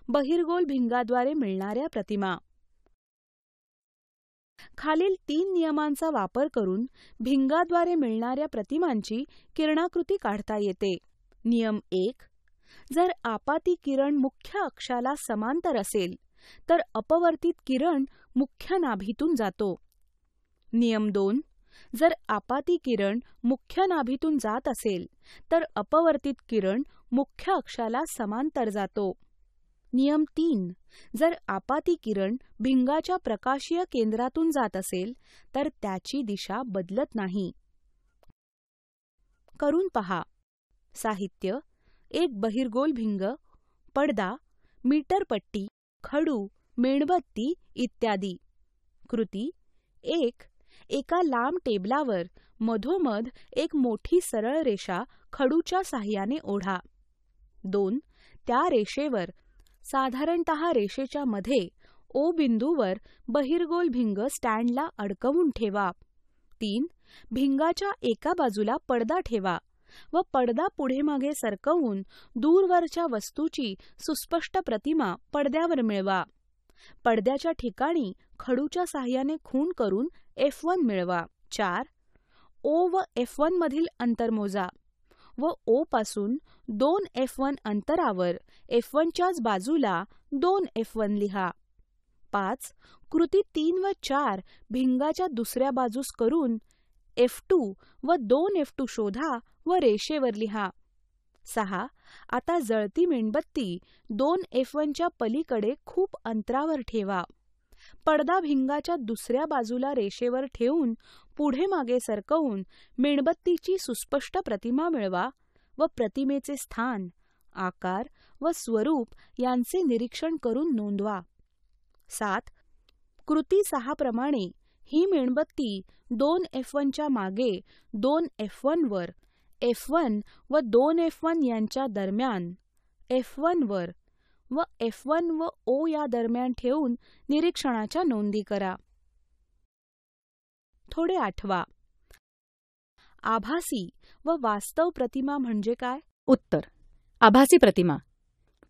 बहिर्गोल भिंगाद्वारे मिळणाऱ्या प्रतिमा. खालील 3 नियमांचा वापर करून भिंगाद्वारे मिळणाऱ्या प्रतिमांची किरणाकृती काढता येते. नियम 1. जर आपाती किरण मुख्य अक्षाला समांतर असेल तर अपवर्तित किरण मुख्य नाभीतून जातो. नियम 2. जर आपाती किरण मुख्य नाभीतून जात असेल तर अपवर्तित किरण मुख्य अक्षाला समांतर जातो. नियम 3. जर आपाती किरण भिंगाच्या प्रकाशीय केंद्रातून जात असेल तर त्याची दिशा बदलत नाही. करून पहा. साहित्य: एक बहिर्गोल भिंग, पडदा, मीटरपट्टी, खडू, मेणबत्ती इत्यादी. कृती: 1. एका लांब टेबलावर मधोमध एक मोठी सरळ रेषा खडूच्या साहाय्याने ओढा. 2. त्या रेषेवर साधारणतः रेषेच्या मध्ये ओ बिंदूवर बहिर्गोल भिंग स्टँडला अडकवून ठेवा. 3. भिंगाच्या एका बाजूला पडदा ठेवा व पडदा पुढे मागे सरकवून दूरवरच्या वस्तूची सुस्पष्ट प्रतिमा पडद्यावर मिळवा. पडद्याच्या ठिकाणी खडूच्या साहाय्याने खूण करून F1 मिळवा. 4. O व F1 मधील अंतर मोजा व O पासून 2 F1 अंतरावर F1च्याच बाजूला 2 F1 लिहा. 5. कृती 3 व 4 भिंगाच्या दुसऱ्या बाजूस करून F2 व 2 F2 शोधा व रेषेवर लिहा. 6. आता जळती मेणबत्ती 2 F1च्या पलीकडे खूप अंतरावर ठेवा. पडदा भिंगाच्या दुसऱ्या बाजूला रेषेवर ठेवून पुढे मागे सरकवून मेणबत्तीची सुस्पष्ट प्रतिमा मिळवा व प्रतिमेचे स्थान, आकार व स्वरूप यांचे निरीक्षण करून नोंदवा. 7. कृती 6 प्रमाणे ही मेणबत्ती 2 F1च्या मागे 2 F1 वर, F1 व 2 F1 यांच्या दरम्यान, F1 वर व F1 व O या दरम्यान ठेवून निरीक्षणाच्या नोंदी करा. थोडे आठवा. आभासी व वास्तव प्रतिमा म्हणजे काय? उत्तर: आभासी प्रतिमा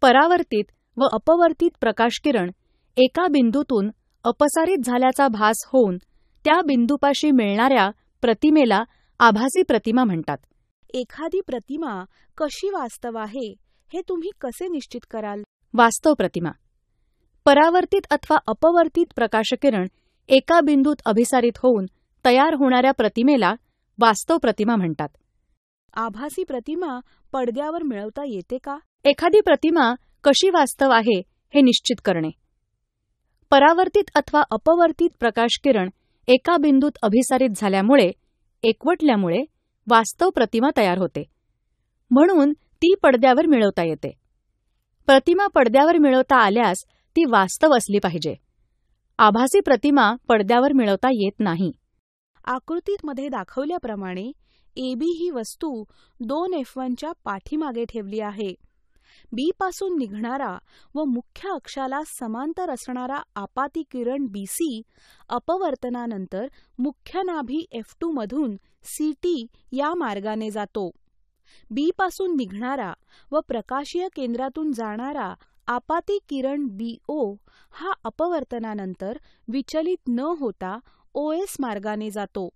परावर्तित व अपवर्तित प्रकाशकिरण एका बिंदूतून अपसारित झाल्याचा भास होऊन त्या बिंदूपाशी मिळणाऱ्या प्रतिमेला आभासी प्रतिमा म्हणतात. एखादी प्रतिमा कशी वास्तव आहे हे तुम्ही कसे निश्चित कराल? वास्तव प्रतिमा परावर्तित अथवा अपवर्तित प्रकाशकिरण एका बिंदूत अभिसारित होऊन तयार होणाऱ्या प्रतिमेला वास्तव प्रतिमा म्हणतात. आभासी प्रतिमा पडद्यावर मिळवता येते का? एखादी प्रतिमा कशी वास्तव आहे हे निश्चित करणे. परावर्तित अथवा अपवर्तित प्रकाशकिरण एका बिंदूत अभिसारित झाल्यामुळे, एकवटल्यामुळे वास्तव प्रतिमा तयार होते. म्हणून ती पडद्यावर मिळवता येते. प्रतिमा पडद्यावर मिळवता आल्यास ती वास्तव असली पाहिजे. आभासी प्रतिमा पडद्यावर मिळवता येत नाही. आकृतीमध्ये दाखवल्याप्रमाणे AB ही वस्तू 2 F1च्या पाठीमागे ठेवली आहे. B पासून निघणारा व मुख्य अक्षाला समांतर असणारा आपाती किरण BC अपवर्तनानंतर मुख्य नाभी F2 मधून CT या मार्गाने जातो. B पासून निघणारा व प्रकाशीय केंद्रातून जाणारा आपाती किरण BO हा अपवर्तनानंतर विचलित न होता OS मार्गाने जातो.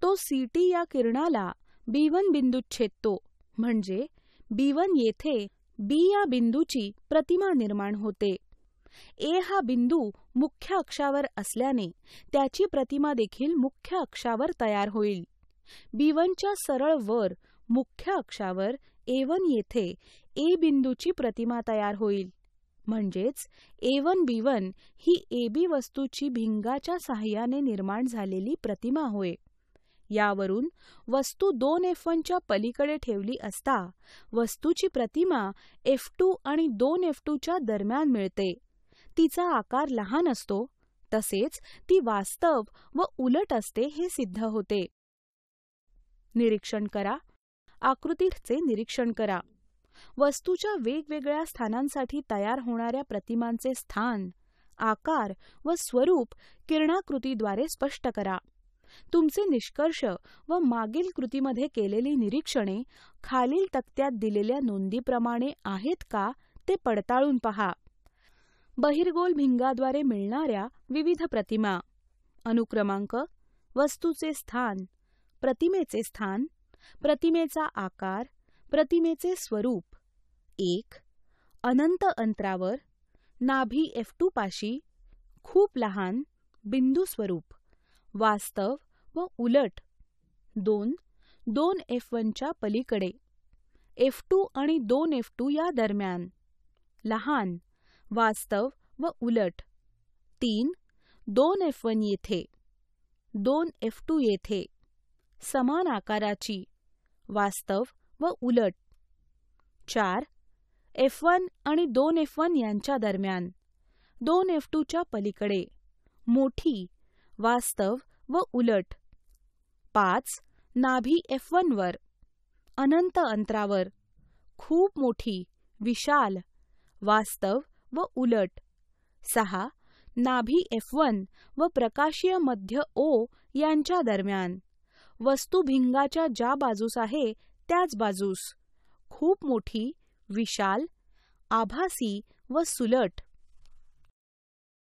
तो CT या किरणाला B1 बिंदूत छेदतो, म्हणजे B1 येथे B या बिंदूची प्रतिमा निर्माण होते. A हा बिंदू मुख्य अक्षावर असल्याने त्याची प्रतिमा देखील मुख्य अक्षावर तयार होईल. B1च्या सरळ वर मुख्य अक्षावर A1 येथे A बिंदूची प्रतिमा तयार होईल. म्हणजेच A1 B1 ही AB वस्तूची भिंगाच्या साहाय्याने निर्माण झालेली प्रतिमा होय. यावरून वस्तू 2 F1च्या पलीकडे ठेवली असता वस्तूची प्रतिमा F2 आणि 2 F2च्या दरम्यान मिळते. तिचा आकार लहान असतो, तसेच ती वास्तव व उलट असते हे सिद्ध होते. निरीक्षण करा. आकृतीचे निरीक्षण करा. वस्तूच्या वेगवेगळ्या स्थानांसाठी तयार होणाऱ्या प्रतिमांचे स्थान, आकार व स्वरूप किरणाकृतीद्वारे स्पष्ट करा. तुमचे निष्कर्ष व मागील कृतीमध्ये केलेली निरीक्षणे खालील तक्त्यात दिलेल्या नोंदीप्रमाणे आहेत का ते पडताळून पहा. बहिर्गोल भिंगाद्वारे मिळणाऱ्या विविध प्रतिमा. अनुक्रमांक: वस्तूचे स्थान, प्रतिमेचे स्थान, प्रतिमेचा आकार, प्रतिमेचे स्वरूप. 1. अनंत अंतरावर, नाभी F2 पाशी, खूप लहान, बिंदू स्वरूप, वास्तव व उलट. 2. 2 F1 च्या पलीकडे, F2 आणि 2 F2 या दरम्यान, लहान, वास्तव व उलट. 3. 2 F1 येथे, 2 F2 येथे, समान आकाराची, वास्तव व उलट. 4. F1 आणि 2 F1 यांच्या दरम्यान, 2 F2 च्या पलीकडे, मोठी, वास्तव व उलट. 5. नाभी F1 वर, अनंत अंतरावर, खूप मोठी, विशाल, वास्तव व उलट. 6. नाभी F1 व प्रकाशीय मध्य O यांच्या दरम्यान, वस्तू भिंगाच्या ज्या बाजूस आहे त्याच बाजूस, खूप मोठी, विशाल, आभासी व सुलट.